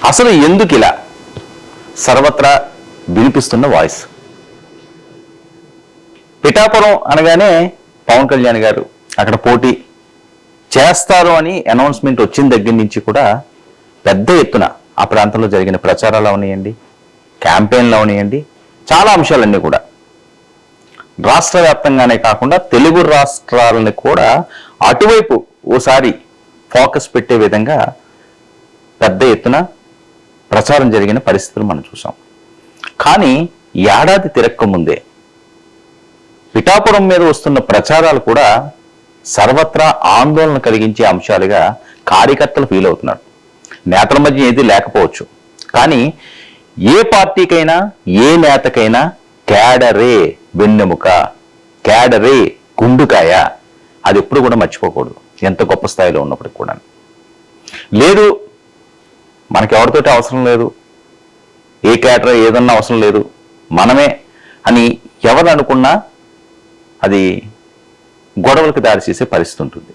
అసలు ఎందుకు ఇలా సర్వత్రా వినిపిస్తున్న వాయిస్? పిఠాపురం అనగానే పవన్ కళ్యాణ్ గారు అక్కడ పోటీ చేస్తారు అని అనౌన్స్మెంట్ వచ్చిన దగ్గర నుంచి కూడా పెద్ద ఎత్తున ఆ ప్రాంతంలో జరిగిన ప్రచారాలు అవనియండి, క్యాంపెయిన్లు అవనియండి, చాలా అంశాలన్నీ కూడా రాష్ట్ర వ్యాప్తంగానే కాకుండా తెలుగు రాష్ట్రాలని కూడా అటువైపు ఓసారి ఫోకస్ పెట్టే విధంగా పెద్ద ఎత్తున ప్రచారం జరిగిన పరిస్థితులు మనం చూసాం. కానీ ఏడాది తిరక్క ముందే పిఠాపురం మీద వస్తున్న ప్రచారాలు కూడా సర్వత్రా ఆందోళన కలిగించే అంశాలుగా కార్యకర్తలు ఫీల్ అవుతున్నారు. నేతల మధ్య ఏది లేకపోవచ్చు, కానీ ఏ పార్టీకైనా ఏ నేతకైనా క్యాడరే వెన్నెముక, క్యాడరే గుండుకాయ. అది ఎప్పుడు కూడా మర్చిపోకూడదు, ఎంత గొప్ప స్థాయిలో ఉన్నప్పటికి కూడా. లేదు మనకి ఎవరితోటి అవసరం లేదు, ఏ క్యాడర్ ఏదన్నా అవసరం లేదు, మనమే అని ఎవరు అనుకున్నా అది గొడవలకు దారి చేసే పరిస్థితి ఉంటుంది.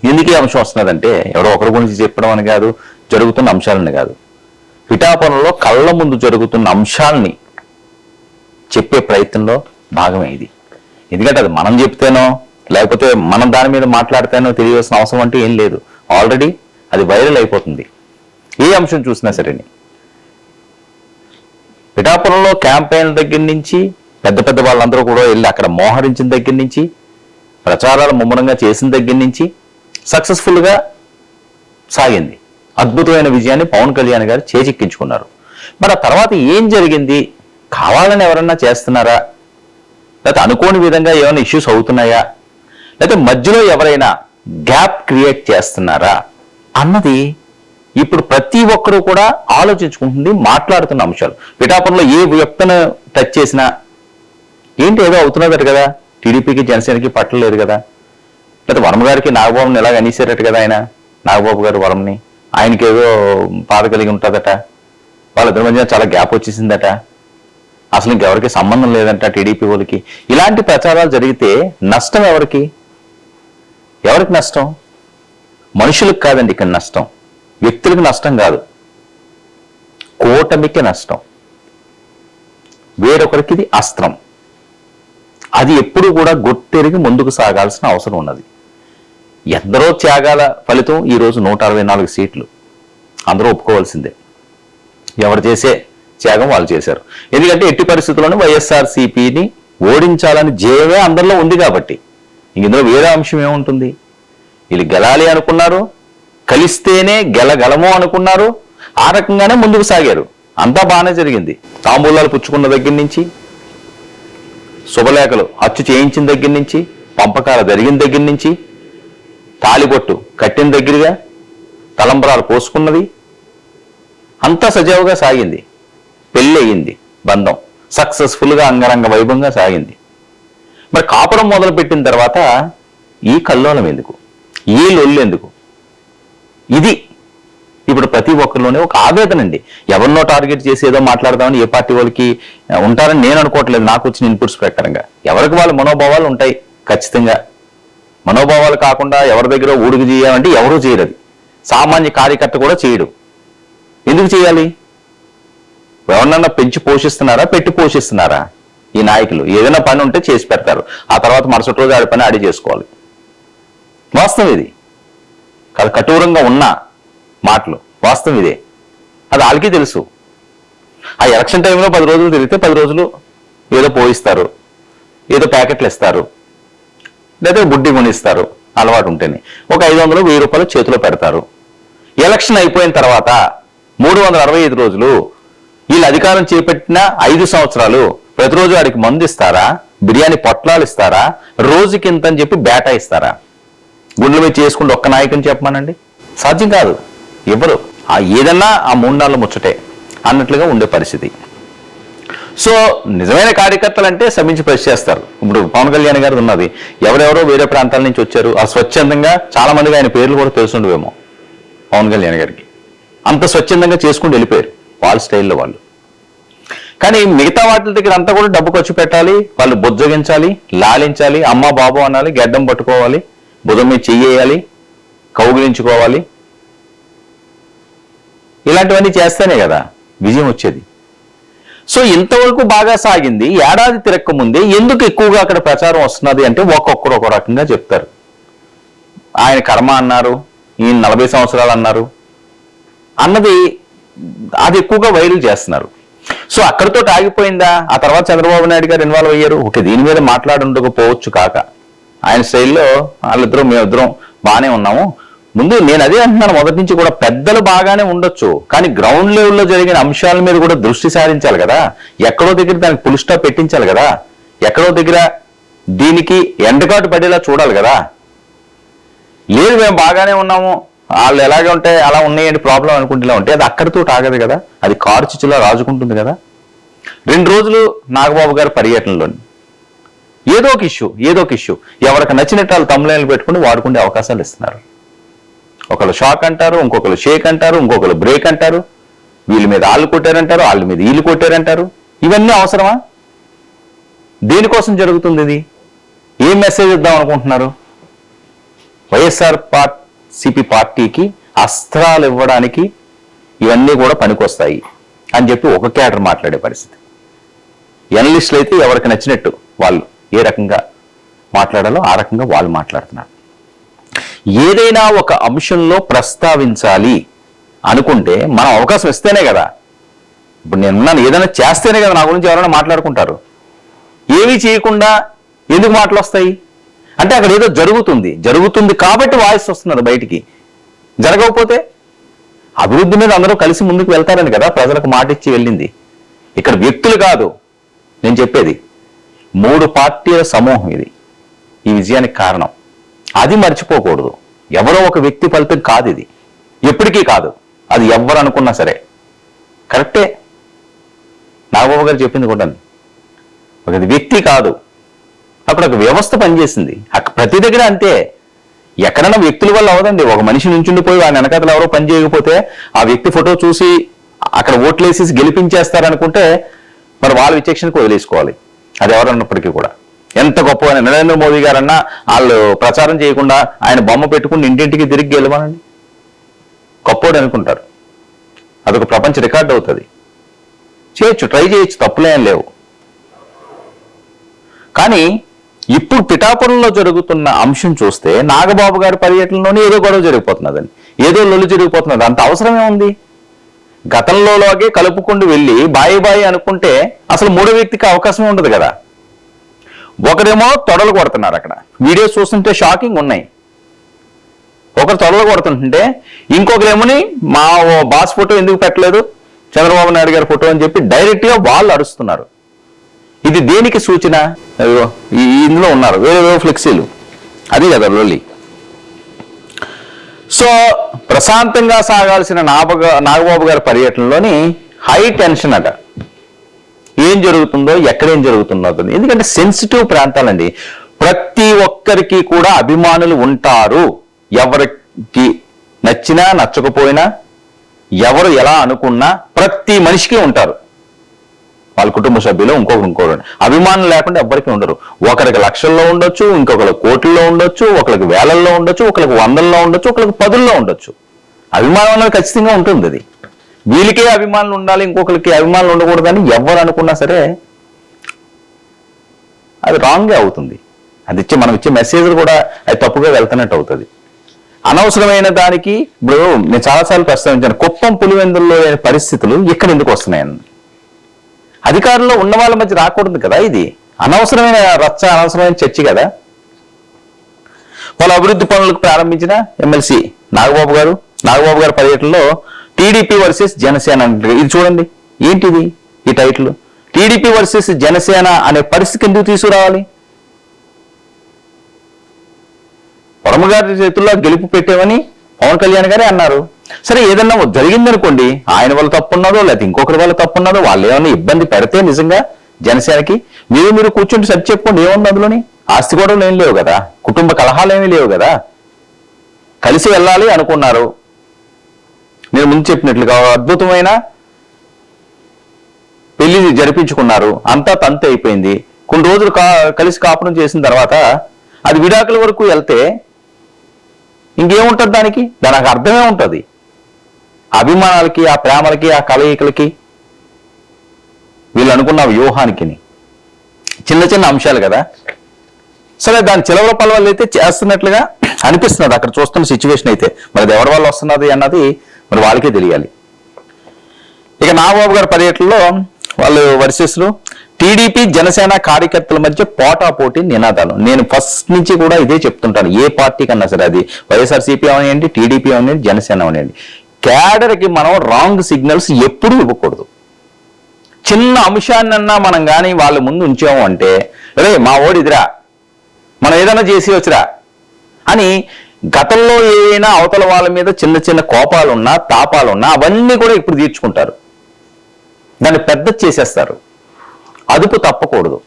ఎందుకు ఈ అంశం వస్తున్నదంటే ఎవరో ఒకరి గురించి చెప్పడం అని కాదు, జరుగుతున్న అంశాలని కాదు, పిఠాపురంలో కళ్ళ ముందు జరుగుతున్న అంశాలని చెప్పే ప్రయత్నంలో భాగమే ఇది. ఎందుకంటే అది మనం చెప్తేనో లేకపోతే మనం దాని మీద మాట్లాడితేనో తెలియవలసిన అవసరం అంటూ ఏం లేదు. ఆల్రెడీ అది వైరల్ అయిపోతుంది ఏ అంశం చూసినా సరే. పిఠాపురంలో క్యాంపెయిన్ దగ్గర నుంచి పెద్ద పెద్ద వాళ్ళందరూ కూడా వెళ్ళి అక్కడ మోహరించిన దగ్గర నుంచి, ప్రచారాలు ముమ్మరంగా చేసిన దగ్గర నుంచి సక్సెస్ఫుల్గా సాగింది. అద్భుతమైన విజయాన్ని పవన్ కళ్యాణ్ గారు చేజిక్కించుకున్నారు. మరి ఆ తర్వాత ఏం జరిగింది? కావాలని ఎవరన్నా చేస్తున్నారా, లేకపోతే అనుకోని విధంగా ఏమైనా ఇష్యూస్ అవుతున్నాయా, లేకపోతే మధ్యలో ఎవరైనా గ్యాప్ క్రియేట్ చేస్తున్నారా అన్నది ఇప్పుడు ప్రతి ఒక్కరూ కూడా ఆలోచించుకుంటుంది, మాట్లాడుతున్న అంశాలు. పిఠాపురంలో ఏ వ్యక్తిని టచ్ చేసినా ఏంటి ఏదో అవుతున్నదట కదా, టీడీపీకి జనసేనకి పట్టలేదు కదా, లేకపోతే వరమ గారికి నాగబాబుని ఎలాగ అనేసారట కదా, ఆయన నాగబాబు గారు వరంని, ఆయనకి ఏదో బాధ కలిగి ఉంటుందట, వాళ్ళిద్దరి మధ్య చాలా గ్యాప్ వచ్చేసిందట, అసలు ఇంకెవరికి సంబంధం లేదంట టీడీపీ వాళ్ళకి. ఇలాంటి ప్రచారాలు జరిగితే నష్టం ఎవరికి? ఎవరికి నష్టం? మనుషులకు కాదండి ఇక్కడ నష్టం, వ్యక్తులకు నష్టం కాదు, కూటమికి నష్టం. వేరొకరికి ఇది అస్త్రం. అది ఎప్పుడు కూడా గుర్తెరిగి ముందుకు సాగాల్సిన అవసరం ఉన్నది. ఎందరో త్యాగాల ఫలితం ఈరోజు 164 సీట్లు, అందరూ ఒప్పుకోవాల్సిందే. ఎవరు చేసే త్యాగం వాళ్ళు చేశారు. ఎందుకంటే ఎట్టి పరిస్థితుల్లోనూ వైఎస్ఆర్సీపీని ఓడించాలని జయమే అందరిలో ఉంది కాబట్టి ఇందులో వేరే అంశం ఏముంటుంది? వీళ్ళు గెలాలి అనుకున్నారు, కలిస్తేనే గెలగలము అనుకున్నారు, ఆ రకంగానే ముందుకు సాగారు. అంతా బాగానే జరిగింది. తాంబూలాలు పుచ్చుకున్న దగ్గర నుంచి, శుభలేఖలు అచ్చు చేయించిన దగ్గర నుంచి, పంపకాలు జరిగిన దగ్గర నుంచి, తాళిబొట్టు కట్టిన దగ్గరగా తలంబరాలు పోసుకున్నది అంతా సజావుగా సాగింది. పెళ్ళి అయ్యింది, బంధం సక్సెస్ఫుల్గా అంగరంగ వైభవంగా సాగింది. మరి కాపురం మొదలు పెట్టిన తర్వాత ఈ కల్లోలం ఎందుకు, ఈ లొల్లు ఎందుకు? ఇది ఇప్పుడు ప్రతి ఒక్కరిలోనే ఒక ఆవేదన అండి. ఎవరినో టార్గెట్ చేసి ఏదో మాట్లాడదామని ఏ పార్టీ వాళ్ళకి ఉంటారని నేను అనుకోవట్లేదు. నాకు వచ్చిన ఇన్పుట్స్ ప్రకారంగా ఎవరికి వాళ్ళ మనోభావాలు ఉంటాయి ఖచ్చితంగా. మనోభావాలు కాకుండా ఎవరి దగ్గర ఊడుగు చేయాలంటే ఎవరూ చేయరు. అది సామాన్య కార్యకర్త కూడా చేయడు. ఎందుకు చేయాలి? ఎవరినన్నా పెంచి పోషిస్తున్నారా, పెట్టి పోషిస్తున్నారా? ఈ నాయకులు ఏదైనా పని ఉంటే చేసి పెడతారు, ఆ తర్వాత మరుసటి రోజు ఆడి పని ఆడి చేసుకోవాలి. వాస్తవం ఇది, కఠోరంగా ఉన్న మాటలు, వాస్తవం ఇదే. అది వాళ్ళకి తెలుసు. ఆ ఎలక్షన్ టైంలో 10 రోజులు తిరిగితే 10 రోజులు ఏదో పోయిస్తారు, ఏదో ప్యాకెట్లు ఇస్తారు, లేదా బుడ్డి కొనిస్తారు అలవాటు ఉంటేనే. ఒక 500 1000 రూపాయలు చేతిలో పెడతారు. ఎలక్షన్ అయిపోయిన తర్వాత 365 రోజులు వీళ్ళు అధికారం చేపట్టిన 5 సంవత్సరాలు ప్రతిరోజు వాడికి మందు ఇస్తారా, బిర్యానీ పొట్లాలు ఇస్తారా, రోజుకింత అని చెప్పి బేటా ఇస్తారా? గుండెల మీద చేసుకుంటే ఒక్క నాయకుని చెప్పమానండి, సాధ్యం కాదు. ఎవరు ఏదన్నా ఆ 3 నాళ్ళు ముచ్చటే అన్నట్లుగా ఉండే పరిస్థితి. సో నిజమైన కార్యకర్తలు అంటే సమించి పని చేస్తారు. ఇప్పుడు పవన్ కళ్యాణ్ గారు ఉన్నది, ఎవరెవరో వేరే ప్రాంతాల నుంచి వచ్చారు, ఆ స్వచ్ఛందంగా చాలా మందికి ఆయన పేర్లు కూడా తెలుసుండవేమో పవన్ కళ్యాణ్ గారికి. అంత స్వచ్ఛందంగా చేసుకుంటూ వెళ్ళిపోయారు వాళ్ళ స్టైల్లో వాళ్ళు. కానీ మిగతా వాటి దగ్గర అంతా కూడా డబ్బు ఖర్చు పెట్టాలి, వాళ్ళు బుజ్జగించాలి, లాలించాలి, అమ్మ బాబు అనాలి, గడ్డం పట్టుకోవాలి, భుజం మీద చెయ్యాలి, కౌగిలించుకోవాలి. ఇలాంటివన్నీ చేస్తేనే కదా విజయం వచ్చేది. సో ఇంతవరకు బాగా సాగింది. ఏడాది తిరక్క ముందే ఎందుకు ఎక్కువగా అక్కడ ప్రచారం వస్తున్నది అంటే ఒక్కొక్కరు ఒక రకంగా చెప్తారు. ఆయన కర్మ అన్నారు, ఈయన 40 సంవత్సరాలు అన్నారు అన్నది అది ఎక్కువగా వైరల్ చేస్తున్నారు. సో అక్కడితో ఆగిపోయిందా? ఆ తర్వాత చంద్రబాబు నాయుడు గారు ఇన్వాల్వ్ అయ్యారు. ఓకే, దీని మీద మాట్లాడుండకపోవచ్చు కాక ఆయన స్టైల్లో వాళ్ళిద్దరం మేమిద్దరం బాగానే ఉన్నాము. ముందు నేను అదే అంటున్నాను, మొదటి నుంచి కూడా పెద్దలు బాగానే ఉండొచ్చు, కానీ గ్రౌండ్ లెవెల్లో జరిగిన అంశాల మీద కూడా దృష్టి సారించాలి కదా. ఎక్కడో దగ్గర దానికి ఫుల్ స్టాప్ పెట్టించాలి కదా. ఎక్కడో దగ్గర దీనికి ఎండకాటు పడేలా చూడాలి కదా. లేదు మేము బాగానే ఉన్నాము, వాళ్ళు ఎలాగే ఉంటే అలా ఉన్నాయండి ప్రాబ్లం అనుకుంటేలా ఉంటే అది అక్కడితో ఆగదు కదా. అది కారు చిచ్చులా రాజుకుంటుంది కదా. 2 రోజులు నాగబాబు గారి పర్యటనలోని ఏదో ఒక ఇష్యూ ఎవరికి నచ్చినట్టు వాళ్ళు తమ్ముళ్ళు పెట్టుకుని వాడుకునే అవకాశాలు ఇస్తున్నారు. ఒకళ్ళు షాక్ అంటారు, ఇంకొకరు షేక్ అంటారు, ఇంకొకరు బ్రేక్ అంటారు, వీళ్ళ మీద వాళ్ళు కొట్టారంటారు, వాళ్ళ మీద వీళ్ళు కొట్టారంటారు. ఇవన్నీ అవసరమా? దేనికోసం జరుగుతుంది ఇది? ఏం మెసేజ్ ఇద్దాం అనుకుంటున్నారు? వైఎస్ఆర్సీపీ పార్టీకి అస్త్రాలు ఇవ్వడానికి ఇవన్నీ కూడా పనికొస్తాయి అని చెప్పి ఒక క్యాడర్ మాట్లాడే పరిస్థితి. ఎనలిస్టులు అయితే ఎవరికి నచ్చినట్టు వాళ్ళు ఏ రకంగా మాట్లాడాలో ఆ రకంగా వాళ్ళు మాట్లాడుతున్నారు. ఏదైనా ఒక అంశంలో ప్రస్తావించాలి అనుకుంటే మనం అవకాశం ఇస్తేనే కదా. ఇప్పుడు నేనున్నాను, ఏదైనా చేస్తేనే కదా నా గురించి ఎవరైనా మాట్లాడుకుంటారు. ఏమీ చేయకుండా ఎందుకు మాటలు వస్తాయి అంటే అక్కడ ఏదో జరుగుతుంది కాబట్టి వాయిస్ వస్తున్నారు బయటికి. జరగకపోతే అభివృద్ధి మీద అందరూ కలిసి ముందుకు వెళ్తారని కదా ప్రజలకు మాట ఇచ్చి వెళ్ళింది. ఇక్కడ వ్యక్తులు కాదు నేను చెప్పేది, 3 పార్టీల సమూహం ఇది ఈ విజయానికి కారణం. అది మర్చిపోకూడదు. ఎవరో ఒక వ్యక్తి ఫలితం కాదు ఇది, ఎప్పటికీ కాదు. అది ఎవరు అనుకున్నా సరే కరెక్టే. నాగబాబు గారు చెప్పింది కూడా ఒక వ్యక్తి కాదు, అక్కడ ఒక వ్యవస్థ పనిచేసింది. ప్రతి దగ్గర అంతే. ఎక్కడైనా వ్యక్తుల వల్ల అవదండి. ఒక మనిషి నుంచుండిపోయి ఆయన వెనకాతలు ఎవరో పని చేయకపోతే ఆ వ్యక్తి ఫోటో చూసి అక్కడ ఓట్లేసి గెలిపించేస్తారనుకుంటే మరి వాళ్ళ విచక్షణకు వదిలేసుకోవాలి. అది ఎవరన్నప్పటికీ కూడా ఎంత గొప్ప నరేంద్ర మోదీ గారన్నా వాళ్ళు ప్రచారం చేయకుండా ఆయన బొమ్మ పెట్టుకుని ఇంటింటికి తిరిగి గెలవనండి గొప్పోడు అనుకుంటారు. అదొక ప్రపంచ రికార్డు అవుతుంది. చేయొచ్చు, ట్రై చేయొచ్చు, తప్పులేం లేవు. కానీ ఇప్పుడు పిఠాపురంలో జరుగుతున్న అంశం చూస్తే నాగబాబు గారి పర్యటనలోనే ఏదో గొడవ జరిగిపోతున్నదని, ఏదో లొల్లు జరిగిపోతున్నది. అంత అవసరమే ఉంది? గతంలోలాగే కలుపుకుంటూ వెళ్ళి బాయి అనుకుంటే అసలు 3వ వ్యక్తికి అవకాశమే ఉండదు కదా. ఒకరేమో తొడలు కొడుతున్నారు. అక్కడ వీడియోస్ చూస్తుంటే షాకింగ్ ఉన్నాయి. ఒకరు తొడలు కొడుతుంటే ఇంకొకరేమోని మా బాస్ ఫోటో ఎందుకు పెట్టలేదు చంద్రబాబు నాయుడు గారి ఫోటో అని చెప్పి డైరెక్ట్ గా వాళ్ళు అరుస్తున్నారు. ఇది దేనికి సూచన? ఇందులో ఉన్నారు వేరే ఫ్లెక్సీలు, అది కదా లొల్లి. సో ప్రశాంతంగా సాగాల్సిన నాగబాబు గారి పర్యటనలోని హై టెన్షన్ అట. ఏం జరుగుతుందో ఎక్కడేం జరుగుతుందో, ఎందుకంటే సెన్సిటివ్ ప్రాంతాలండి. ప్రతి ఒక్కరికి కూడా అభిమానులు ఉంటారు. ఎవరికి నచ్చినా నచ్చకపోయినా ఎవరు ఎలా అనుకున్నా ప్రతి మనిషికి ఉంటారు. వాళ్ళ కుటుంబ సభ్యులు ఇంకొకరు అభిమానం లేకుండా ఎవ్వరికి ఉండరు. ఒకరికి లక్షల్లో ఉండొచ్చు, ఇంకొకరికి కోట్లలో ఉండొచ్చు, ఒకరికి వేలల్లో ఉండొచ్చు, ఒకరికి 100ల్లో ఉండొచ్చు, ఒకరికి 10ల్లో ఉండొచ్చు. అభిమానం అనేది ఖచ్చితంగా ఉంటుంది. అది వీళ్ళకే అభిమానులు ఉండాలి, ఇంకొకరికి అభిమానులు ఉండకూడదని ఎవరు అనుకున్నా సరే అది రాంగే అవుతుంది. అది మనం ఇచ్చే మెసేజ్లు కూడా అది తప్పుగా వెళ్తున్నట్టు అవుతుంది. అనవసరమైన దానికి ఇప్పుడు నేను చాలాసార్లు ప్రస్తావించాను, కుప్పం పులివెందుల్లో పరిస్థితులు ఇక్కడ ఎందుకు వస్తున్నాయని. అధికారంలో ఉన్న వాళ్ళ మధ్య రాకూడదు కదా. ఇది అనవసరమైన రచ్చ, అనవసరమైన చర్చ కదా. వాళ్ళ అభివృద్ధి పనులకు ప్రారంభించిన ఎమ్మెల్సీ నాగబాబు గారి పర్యటనలో టీడీపీ వర్సెస్ జనసేన అంటే ఇది చూడండి. ఏంటిది ఈ టైటిల్? టీడీపీ వర్సెస్ జనసేన అనే పరిస్థితి ఎందుకు తీసుకురావాలి? పరమ గారి చేతుల్లో గెలుపు పెట్టామని పవన్ కళ్యాణ్ గారే అన్నారు. సరే ఏదన్నా జరిగిందనుకోండి, ఆయన వల్ల తప్పున్నదో లేకపోతే ఇంకొకరి వల్ల తప్పున్నదో, వాళ్ళు ఏమన్నా ఇబ్బంది పెడితే నిజంగా జనసేనకి మీరు కూర్చుంటే సరి చెప్పుకోండి, ఏముంది అందులోని? ఆస్తి గొడవలు ఏం లేవు కదా, కుటుంబ కలహాలు ఏమీ లేవు కదా. కలిసి వెళ్ళాలి అనుకున్నారు. నేను ముందు చెప్పినట్లుగా అద్భుతమైన పెళ్లి జరిపించుకున్నారు. అంతా తంతు అయిపోయింది. కొన్ని రోజులు కలిసి కాపురం చేసిన తర్వాత అది విడాకుల వరకు వెళ్తే ఇంకేముంటుంది దానికి? దానికి అర్థమే ఉంటుంది. అభిమానాలకి, ఆ ప్రేమలకి, ఆ కలయికలకి, వీళ్ళు అనుకున్న వ్యూహానికి చిన్న చిన్న అంశాలు కదా. సరే, దాని చిలవల పల్లవాళ్ళు అయితే చేస్తున్నట్లుగా అనిపిస్తున్నది అక్కడ చూస్తున్న సిచ్యువేషన్ అయితే. మరి అది ఎవరి వల్ల వస్తున్నది అన్నది మరి వాళ్ళకే తెలియాలి. ఇక నాగబాబు గారి పర్యటనలో వాళ్ళు వర్సెస్లు టీడీపీ జనసేన కార్యకర్తల మధ్య పోటాపోటీ నినాదాలు. నేను ఫస్ట్ నుంచి కూడా ఇదే చెప్తుంటాను, ఏ పార్టీ కన్నా సరే, అది వైఎస్ఆర్సీపీ అవనివ్వండి, టీడీపీ అవనివ్వండి, జనసేన అవనివ్వండి, క్యాడర్కి మనం రాంగ్ సిగ్నల్స్ ఎప్పుడూ ఇవ్వకూడదు. చిన్న అంశాన్నన్నా మనం కానీ వాళ్ళ ముందు ఉంచాము అంటే, రే మా ఓడిదిరా, మనం ఏదైనా చేసి వచ్చిరా అని గతంలో ఏదైనా అవతల వాళ్ళ మీద చిన్న చిన్న కోపాలున్నా, తాపాలున్నా అవన్నీ కూడా ఇప్పుడు తీర్చుకుంటారు. దాన్ని పెద్ద చేసేస్తారు. అదుపు తప్పకూడదు.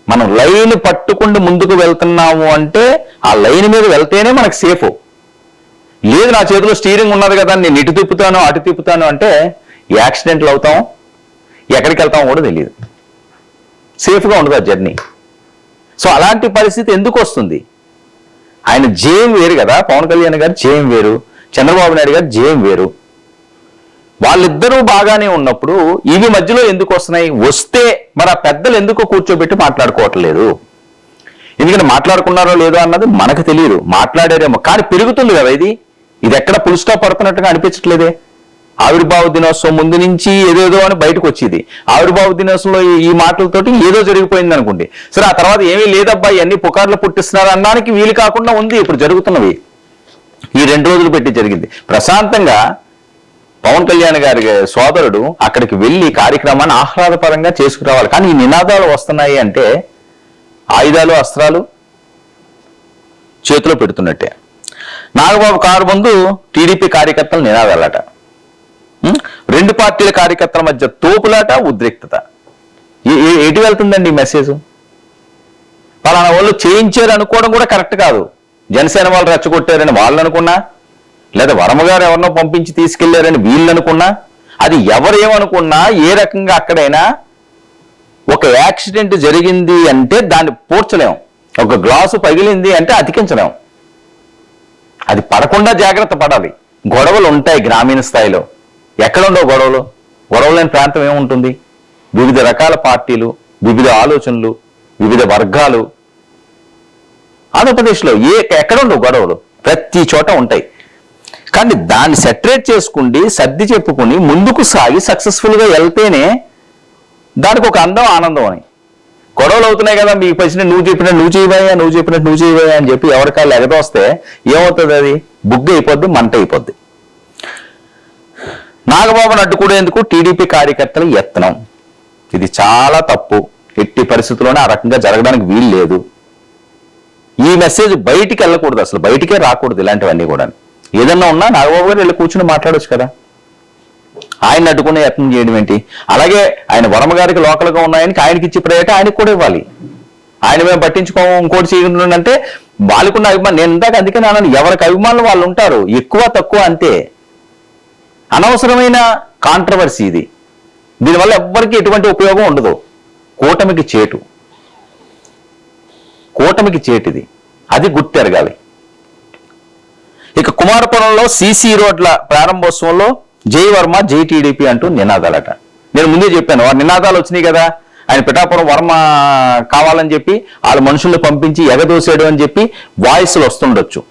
మనం లైన్ పట్టుకుంటూ ముందుకు వెళ్తున్నాము అంటే ఆ లైన్ మీద వెళ్తేనే మనకు సేఫ్. లేదు నా చేతిలో స్టీరింగ్ ఉన్నది కదా, నేను ఇటు తిప్పుతాను అటు తిప్పుతాను అంటే యాక్సిడెంట్లు అవుతాం, ఎక్కడికి వెళ్తామో కూడా తెలియదు, సేఫ్గా ఉండదు ఆ జర్నీ. సో అలాంటి పరిస్థితి ఎందుకు వస్తుంది? ఆయన జేయం వేరు కదా, పవన్ కళ్యాణ్ గారు జేయం వేరు, చంద్రబాబు నాయుడు గారు జేయం వేరు. వాళ్ళిద్దరూ బాగానే ఉన్నప్పుడు ఇవి మధ్యలో ఎందుకు వస్తున్నాయి? వస్తే మరి ఆ పెద్దలు ఎందుకు కూర్చోబెట్టి మాట్లాడుకోవట్లేదు? ఎందుకంటే మాట్లాడుకున్నారో లేదో అన్నది మనకు తెలియదు, మాట్లాడారేమో, కానీ పెరుగుతుంది కదా ఇది. ఇది ఎక్కడ ఫుల్ స్టాప్ పడుతున్నట్టుగా అనిపించట్లేదే. ఆవిర్భావ దినోత్సవం ముందు నుంచి ఏదేదో అని బయటకు వచ్చేది. ఆవిర్భావ దినోత్సవంలో ఈ మాటలతోటి ఏదో జరిగిపోయింది అనుకోండి. సరే, ఆ తర్వాత ఏమీ లేదబ్బా ఇవన్నీ పుకార్లు పుట్టిస్తున్నారు అన్నానికి వీలు కాకుండా ఉంది ఇప్పుడు జరుగుతున్నవి. ఈ 2 రోజులు పెట్టి జరిగింది. ప్రశాంతంగా పవన్ కళ్యాణ్ గారి సోదరుడు అక్కడికి వెళ్ళి కార్యక్రమాన్ని ఆహ్లాదపరంగా చేసుకురావాలి. కానీ ఈ నినాదాలు వస్తున్నాయి అంటే ఆయుధాలు, అస్త్రాలు చేతిలో పెడుతున్నట్టే. నాగబాబు కారు ముందు టీడీపీ కార్యకర్తలు నినాదాలట, 2 పార్టీల కార్యకర్తల మధ్య తోపులాట, ఉద్రిక్తత. ఎటు వెళ్తుందండి ఈ మెసేజ్? పలానా వాళ్ళు చేయించారు అనుకోవడం కూడా కరెక్ట్ కాదు. జనసేన వాళ్ళు రెచ్చగొట్టారని వాళ్ళు అనుకున్నా, లేదా వర్మగారు ఎవరినో పంపించి తీసుకెళ్లారని వీళ్ళు అనుకున్నా, అది ఎవరేమనుకున్నా, ఏ రకంగా అక్కడైనా ఒక యాక్సిడెంట్ జరిగింది అంటే దాన్ని పూడ్చలేం. ఒక గ్లాసు పగిలింది అంటే అతికించలేం. అది పడకుండా జాగ్రత్త పడాలి. గొడవలు ఉంటాయి గ్రామీణ స్థాయిలో. ఎక్కడుండవు గొడవలు? గొడవలు లేని ప్రాంతం ఏముంటుంది? వివిధ రకాల పార్టీలు, వివిధ ఆలోచనలు, వివిధ వర్గాలు. ఆంధ్రప్రదేశ్లో ఎక్కడుండవు గొడవలు? ప్రతి చోట ఉంటాయి. కానీ దాన్ని సెటరేట్ చేసుకుండి, సర్ది చెప్పుకుని ముందుకు సాగి సక్సెస్ఫుల్గా వెళ్తేనే దానికి ఒక అందం, ఆనందం అని. గొడవలు అవుతున్నాయి కదా, మీకు పచ్చిన నువ్వు చెప్పినట్టు నువ్వు చేయబోయా, నువ్వు చెప్పినట్టు నువ్వు చేయబోయా అని చెప్పి ఎవరికాళ్ళు ఎగదోస్తే ఏమవుతుంది? అది బుగ్గ అయిపోద్ది, మంట అయిపోద్ది. నాగబాబును అడ్డుకునేందుకు టీడీపీ కార్యకర్తలు యత్నం. ఇది చాలా తప్పు. ఎట్టి పరిస్థితుల్లోనే ఆ రకంగా జరగడానికి వీలు లేదు. ఈ మెసేజ్ బయటికి వెళ్ళకూడదు, అసలు బయటికే రాకూడదు. ఇలాంటివన్నీ కూడా ఏదన్నా ఉన్నా నాగబాబు గారు వెళ్ళి కూర్చుని మాట్లాడొచ్చు కదా. ఆయన అడ్డుకునే యత్నం చేయడం ఏంటి? అలాగే ఆయన వర్మ గారికి లోకల్గా ఉన్నాయని ఆయనకి ఇచ్చి ప్రయారిటీ ఆయనకు కూడా ఇవ్వాలి. ఆయన మేము పట్టించుకోము, ఇంకోటి చేయకుంటుందంటే వాళ్ళకున్న అభిమానం. నేను ఇందాక అందుకే నాన్న, ఎవరికి అభిమానులు వాళ్ళు ఉంటారు, ఎక్కువ తక్కువ అంతే. అనవసరమైన కాంట్రవర్సీ ఇది. దీనివల్ల ఎవ్వరికి ఎటువంటి ఉపయోగం ఉండదు. కూటమికి చేటు, కూటమికి చేటిది, అది గుర్తెరగాలి. ఇక కుమారపురంలో సీసీ రోడ్ల ప్రారంభోత్సవంలో జై వర్మ, జై టీడీపీ అంటూ నినాదాలట. నేను ముందే చెప్పాను, ఆ నినాదాలు వచ్చినాయి కదా. ఆయన పిఠాపురం వర్మ కావాలని చెప్పి వాళ్ళ మనుషుల్ని పంపించి ఎగదోసాడు అని చెప్పి వాయిస్లు వస్తుండొచ్చు.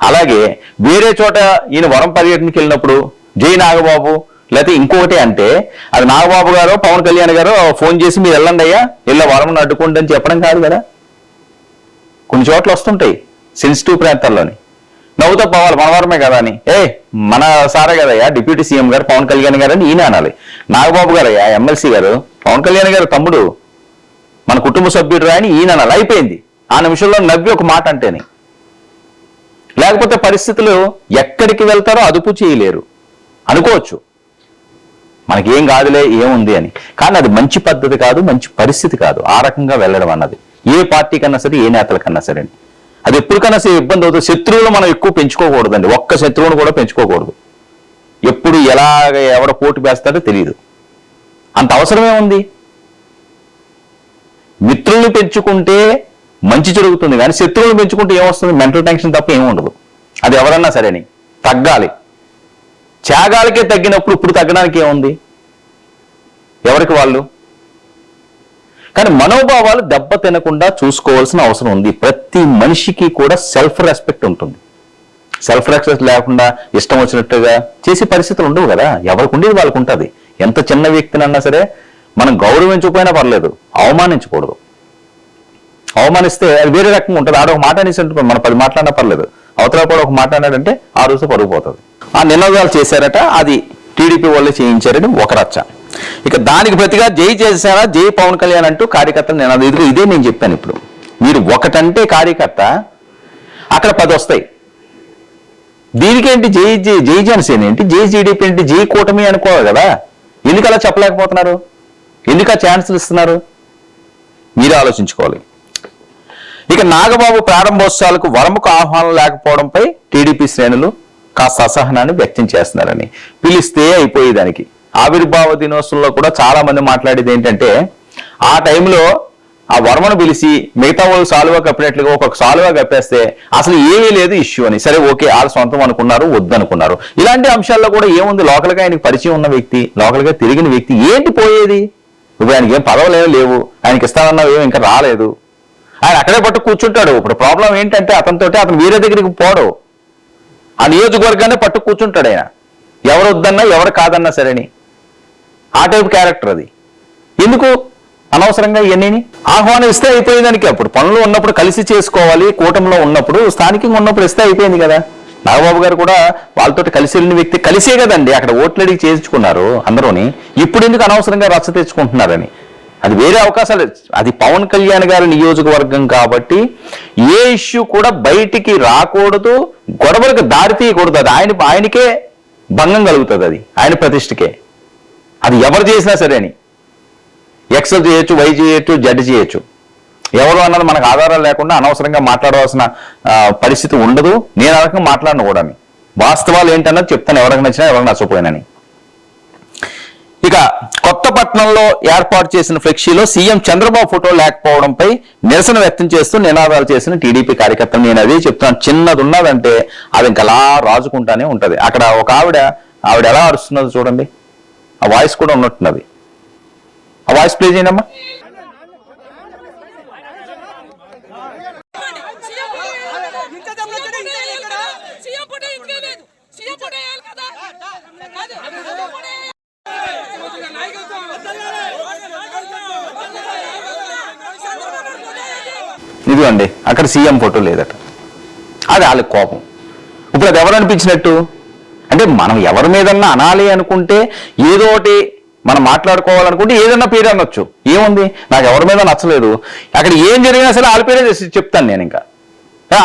అలాగే వేరే చోట ఈయన వరం పర్యటనకి వెళ్ళినప్పుడు జై నాగబాబు లేకపోతే ఇంకొకటి అంటే అది నాగబాబు గారు, పవన్ కళ్యాణ్ గారు ఫోన్ చేసి మీరు వెళ్ళండి అయ్యా, వెళ్ళి వరం అడ్డుకోండి అని చెప్పడం కాదు కదా. కొన్ని చోట్ల వస్తుంటాయి సెన్సిటివ్ ప్రాంతాల్లోని. నవ్వుతో పోవాలి, మన వరమే కదా అని. మన సారే కదయ్యా డిప్యూటీ సీఎం గారు పవన్ కళ్యాణ్ గారు అని ఈయన అనాలి. నాగబాబు గారు అయ్యా ఎమ్మెల్సీ గారు, పవన్ కళ్యాణ్ గారు తమ్ముడు, మన కుటుంబ సభ్యుడు రాయని ఈయన అనాలి. అయిపోయింది. ఆ నిమిషంలో నవ్వి ఒక మాట అంటేనే. లేకపోతే పరిస్థితులు ఎక్కడికి వెళ్తారో అదుపు చేయలేరు. అనుకోవచ్చు మనకేం కాదులే, ఏముంది అని. కానీ అది మంచి పద్ధతి కాదు, మంచి పరిస్థితి కాదు ఆ రకంగా వెళ్ళడం అన్నది. ఏ పార్టీ కన్నా సరే, ఏ నేతల కన్నా సరే. అది ఎప్పటికైనా సరే ఇబ్బంది అవుతుంది. శత్రువులు మనం ఎక్కువ పెంచుకోకూడదండి. ఒక్క శత్రువును కూడా పెంచుకోకూడదు. ఎప్పుడు ఎలాగ ఎవడ పోటీ వేస్తాడో తెలియదు. అంత అవసరమే ఉంది. మిత్రుల్ని పెంచుకుంటే మంచి జరుగుతుంది, కానీ శత్రువులు పెంచుకుంటే ఏమొస్తుంది? మెంటల్ టెన్షన్ తప్ప ఏమి ఉండదు. అది ఎవరన్నా సరేని. తగ్గాలి. త్యాగాలకే తగ్గినప్పుడు ఇప్పుడు తగ్గడానికి ఏముంది? ఎవరికి వాళ్ళు. కానీ మనోభావాలు దెబ్బ తినకుండా చూసుకోవాల్సిన అవసరం ఉంది. ప్రతి మనిషికి కూడా సెల్ఫ్ రెస్పెక్ట్ ఉంటుంది. సెల్ఫ్ రెస్పెక్ట్ లేకుండా ఇష్టం వచ్చినట్టుగా చేసే పరిస్థితులు ఉండవు కదా. ఎవరికి ఉండేది వాళ్ళకు ఉంటుంది. ఎంత చిన్న వ్యక్తిని అన్నా సరే మనం గౌరవించకపోయినా పర్లేదు, అవమానించకూడదు. అవమానిస్తే అది వేరే రకంగా ఉంటుంది. ఆడ ఒక మాట అనేసి మనం 10 మాట్లాడినా పర్లేదు, అవతల కూడా ఒక మాట అన్నాడంటే ఆ రోజు పరుగు పోతుంది. ఆ నినాదాలు చేశారట, అది టీడీపీ వాళ్ళే చేయించారని ఒక రచ్చ. ఇక దానికి ప్రతిగా జై చేశారా, జై పవన్ కళ్యాణ్ అంటూ కార్యకర్తలు నినాదం. ఇదే నేను చెప్పాను. ఇప్పుడు మీరు ఒకటంటే కార్యకర్త అక్కడ 10 వస్తాయి. దీనికేంటి జై జై జై జనసేన ఏంటి, జై టీడీపీ ఏంటి, జై కూటమి అనుకోవాలి కదా. ఎందుకు అలా చెప్పలేకపోతున్నారు? ఎందుకు ఆ ఛాన్సులు ఇస్తున్నారు? మీరే ఆలోచించుకోవాలి. ఇక నాగబాబు ప్రారంభోత్సవాలకు వరముకు ఆహ్వానం లేకపోవడంపై టీడీపీ శ్రేణులు కాస్త అసహనాన్ని వ్యక్తం చేస్తున్నారని. పిలిస్తే అయిపోయేదానికి. ఆవిర్భావ దినోత్సవంలో కూడా చాలా మంది మాట్లాడేది ఏంటంటే, ఆ టైంలో ఆ వర్మను పిలిచి మిగతా వాళ్ళు సాలువా కప్పినట్లుగా ఒక్కొక్క సాలువా కప్పేస్తే అసలు ఏమీ లేదు ఇష్యూ అని. సరే ఓకే, వాళ్ళ సొంతం అనుకున్నారు, వద్దనుకున్నారు. ఇలాంటి అంశాల్లో కూడా ఏముంది, లోకల్గా ఆయనకి పరిచయం ఉన్న వ్యక్తి, లోకల్గా తిరిగిన వ్యక్తి, ఏంటి పోయేది? ఇప్పుడు ఆయనకి ఏం పదవులేమో లేవు, ఆయనకి ఇస్తానన్నా ఏమో ఇంకా రాలేదు, ఆయన అక్కడే పట్టు కూర్చుంటాడు. ఇప్పుడు ప్రాబ్లం ఏంటంటే అతను వేరే దగ్గరికి పోడు, ఆ నియోజకవర్గాన్ని పట్టు కూర్చుంటాడు ఆయన. ఎవరు వద్దన్నా ఎవరు కాదన్నా సరేని. ఆ టైప్ క్యారెక్టర్ అది. ఎందుకు అనవసరంగా ఇవన్నీ ఆహ్వానిస్తే అయిపోయేదానికి? అప్పుడు పనులు ఉన్నప్పుడు కలిసి చేసుకోవాలి, కూటమిలో ఉన్నప్పుడు, స్థానికంగా ఉన్నప్పుడు ఇస్తే అయిపోయింది కదా. నాగబాబు గారు కూడా వాళ్ళతో కలిసి వెళ్ళిన వ్యక్తి, కలిసే కదండి అక్కడ ఓట్లడికి చేర్చుకున్నారు అందరూని. ఇప్పుడు ఎందుకు అనవసరంగా రచ్చ తెచ్చుకుంటున్నారని. అది వేరే అవకాశాలు. అది పవన్ కళ్యాణ్ గారి నియోజకవర్గం కాబట్టి ఏ ఇష్యూ కూడా బయటికి రాకూడదు, గొడవలకు దారి తీయకూడదు. అది ఆయనకే భంగం కలుగుతుంది, అది ఆయన ప్రతిష్టకే. అది ఎవరు చేసినా సరే అని. ఎక్స్ చేయొచ్చు, వై చేయొచ్చు, జడ్ చేయొచ్చు. ఎవరు అన్నది మనకు ఆధారాలు లేకుండా అనవసరంగా మాట్లాడవలసిన పరిస్థితి ఉండదు. నేను ఆ రకంగా మాట్లాడను కూడా. వాస్తవాలు ఏంటన్నది చెప్తాను, ఎవరికి నచ్చినా ఎవరికి నచ్చపోయినని. ఇక కొత్తపట్నంలో ఏర్పాటు చేసిన ఫ్లెక్సీలో సీఎం చంద్రబాబు ఫోటో లేకపోవడంపై నిరసన వ్యక్తం చేస్తూ నినాదాలు చేసిన టీడీపీ కార్యకర్తలు. నేను అదే చెప్తున్నాను, చిన్నది ఉన్నదంటే అది ఇంకా అలా రాజుకుంటానే ఉంటది. అక్కడ ఒక ఆవిడ ఎలా అరుస్తున్నది చూడండి, ఆ వాయిస్ కూడా ఉన్నట్టున్నది. ఆ వాయిస్ ప్లే చేయండమ్మా. ఇదిగోండి, అక్కడ సీఎం ఫోటో లేదట. అది వాళ్ళకి కోపం. ఇప్పుడు అది ఎవరు అనిపించినట్టు అంటే, మనం ఎవరి మీదన్నా అనాలి అనుకుంటే ఏదో ఒకటి మనం మాట్లాడుకోవాలనుకుంటే ఏదన్నా పేరు అనొచ్చు. ఏముంది, నాకు ఎవరి మీద నచ్చలేదు, అక్కడ ఏం జరిగినా సరే వాళ్ళ పేరే చెప్తాను నేను. ఇంకా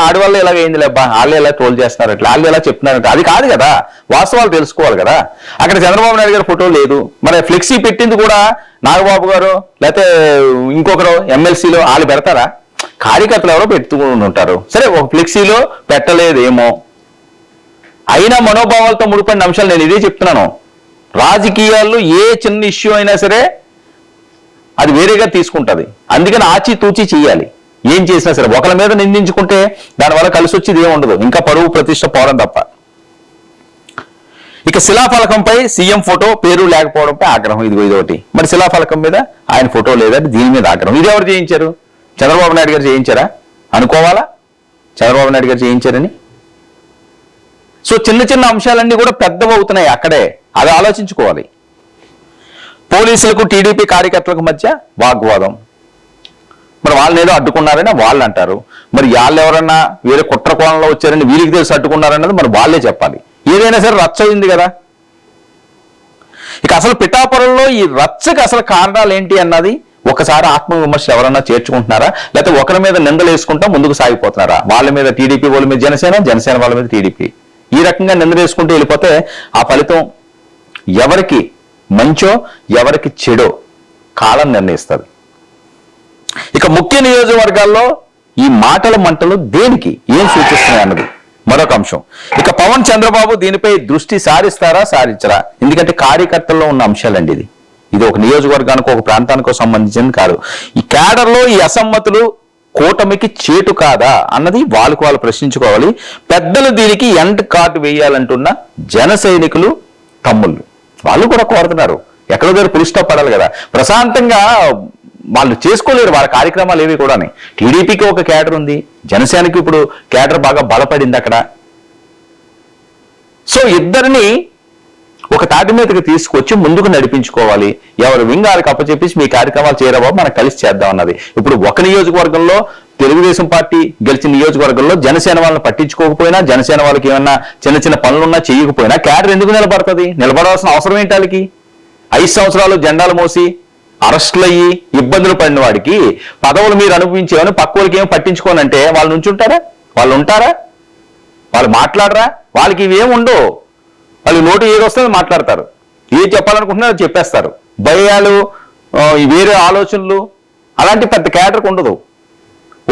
ఆడవాళ్ళు ఇలాగ ఏంది లేబ్బా, వాళ్ళు ఎలా ట్రోల్ చేస్తున్నారు, అట్లా వాళ్ళు ఎలా చెప్తున్నారంటే అది కాదు కదా. వాస్తవాలు తెలుసుకోవాలి కదా. అక్కడ చంద్రబాబు నాయుడు గారి ఫోటో లేదు, మరి ఫ్లెక్సీ పెట్టింది కూడా నాగబాబు గారు లేకపోతే ఇంకొకరు ఎమ్మెల్సీలో వాళ్ళు పెడతారా? కార్యకర్తలు ఎవరో పెట్టుకుని ఉంటారు. సరే, ఒక ఫ్లెక్సీలో పెట్టలేదేమో. అయినా మనోభావాలతో ముడిపడిన అంశాలు నేను ఇదే చెప్తున్నాను. రాజకీయాల్లో ఏ చిన్న ఇష్యూ అయినా సరే అది వేరేగా తీసుకుంటుంది. అందుకని ఆచితూచి చెయ్యాలి. ఏం చేసినా సరే ఒకరి మీద నిందించుకుంటే దానివల్ల కలిసి వచ్చేది ఏముండదు, ఇంకా పరువు ప్రతిష్ట పోవడం తప్ప. ఇక శిలాఫలకంపై సీఎం ఫోటో పేరు లేకపోవడంపై ఆగ్రహం. ఇదొకటి. మరి శిలాఫలకం మీద ఆయన ఫోటో లేదంటే దీని మీద ఆగ్రహం. ఇది ఎవరు చేయించారు? చంద్రబాబు నాయుడు గారు చేయించారా? అనుకోవాలా చంద్రబాబు నాయుడు గారు చేయించారని. సో చిన్న చిన్న అంశాలన్నీ కూడా పెద్దవవుతున్నాయి అక్కడే. అది ఆలోచించుకోవాలి. పోలీసులకు టీడీపీ కార్యకర్తలకు మధ్య వాగ్వాదం. మరి వాళ్ళని ఏదో అడ్డుకున్నారని వాళ్ళు అంటారు. మరి వాళ్ళు ఎవరన్నా వేరే కుట్ర కోణంలో వచ్చారని వీరికి తెలిసి అడ్డుకున్నారన్నది మరి వాళ్ళే చెప్పాలి. ఏదైనా సరే రచ్చ అయింది కదా. ఇక అసలు పిఠాపురంలో ఈ రచ్చకి అసలు కారణాలు ఏంటి అన్నది ఒకసారి ఆత్మవిమర్శ ఎవరన్నా చేర్చుకుంటున్నారా, లేకపోతే ఒకరి మీద నిందలు వేసుకుంటా ముందుకు సాగిపోతున్నారా? వాళ్ళ మీద టీడీపీ, వాళ్ళ మీద జనసేన, జనసేన వాళ్ళ మీద టీడీపీ. ఈ రకంగా నిందలు వేసుకుంటూ వెళ్ళిపోతే ఆ ఫలితం ఎవరికి మంచో ఎవరికి చెడో కాలం నిర్ణయిస్తుంది. ఇక ముఖ్య నియోజకవర్గాల్లో ఈ మాటల మంటలు దేనికి ఏం సూచిస్తున్నాయి అన్నది మరొక అంశం. ఇక పవన్ చంద్రబాబు దీనిపై దృష్టి సారిస్తారా సారించరా? ఎందుకంటే కార్యకర్తల్లో ఉన్న అంశాలండి. ఇది ఒక నియోజకవర్గానికి ఒక ప్రాంతానికో సంబంధించింది కాదు. ఈ క్యాడర్లో ఈ అసమ్మతులు కూటమికి చేటు కాదా అన్నది వాళ్ళకు వాళ్ళు ప్రశ్నించుకోవాలి. పెద్దలు దీనికి ఎండ్ కార్డు వేయాలంటున్న జన సైనికులు తమ్ముళ్ళు వాళ్ళు కూడా కోరుతున్నారు. ఎక్కడో దగ్గర పులి స్టాప్ పడాలి కదా. ప్రశాంతంగా వాళ్ళు చేసుకోలేరు వాళ్ళ కార్యక్రమాలు ఏవి కూడా. టీడీపీకి ఒక క్యాడర్ ఉంది, జనసేనకి ఇప్పుడు క్యాడర్ బాగా బలపడింది అక్కడ. సో ఇద్దరిని ఒక తాటి మీదకి తీసుకొచ్చి ముందుకు నడిపించుకోవాలి. ఎవరు వింగారికి అప్పచెప్పేసి మీ కార్యక్రమాలు చేయరాబాబు మనం కలిసి చేద్దాం అన్నది. ఇప్పుడు ఒక నియోజకవర్గంలో తెలుగుదేశం పార్టీ గెలిచిన నియోజకవర్గంలో జనసేన వాళ్ళని పట్టించుకోకపోయినా, జనసేన వాళ్ళకి ఏమన్నా చిన్న చిన్న పనులున్నా చేయకపోయినా క్యాడర్ ఎందుకు నిలబడుతుంది? నిలబడాల్సిన అవసరం ఏంటి వాళ్ళకి? 5 సంవత్సరాలు జెండాలు మోసి అరెస్టులు అయ్యి ఇబ్బందులు పడిన వాడికి పదవులు మీరు అనుభవించేవని పక్క వాళ్ళకి ఏమో పట్టించుకోనంటే వాళ్ళు నుంచి ఉంటారా? వాళ్ళు ఉంటారా? వాళ్ళు మాట్లాడరా? వాళ్ళకి ఇవేం ఉండవు. వాళ్ళు నోటు ఏది వస్తుందో మాట్లాడతారు, ఏది చెప్పాలనుకుంటున్నారో చెప్పేస్తారు. భయాలు, వేరే ఆలోచనలు అలాంటి పెద్ద క్యాడర్కి ఉండదు.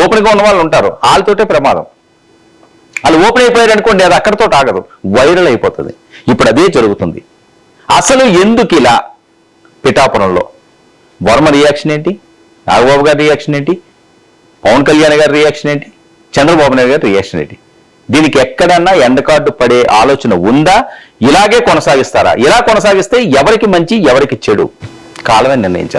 ఓపెన్గా ఉన్న వాళ్ళు ఉంటారు, వాళ్ళతోటే ప్రమాదం. వాళ్ళు ఓపెన్ అయిపోయారు అనుకోండి, అది అక్కడితో ఆగదు, వైరల్ అయిపోతుంది. ఇప్పుడు అదే జరుగుతుంది. అసలు ఎందుకు ఇలా? పిఠాపురంలో వర్మ రియాక్షన్ ఏంటి? నాగబాబు గారి రియాక్షన్ ఏంటి? పవన్ కళ్యాణ్ గారి రియాక్షన్ ఏంటి? చంద్రబాబు నాయుడు గారి రియాక్షన్ ఏంటి? దీనికి ఎక్కడన్నా ఎండ్ కార్డు పడే ఆలోచన ఉందా? ఇలాగే కొనసాగిస్తారా? ఇలా కొనసాగిస్తే ఎవరికి మంచి ఎవరికి చెడు కాలమే నిర్ణయించాలి.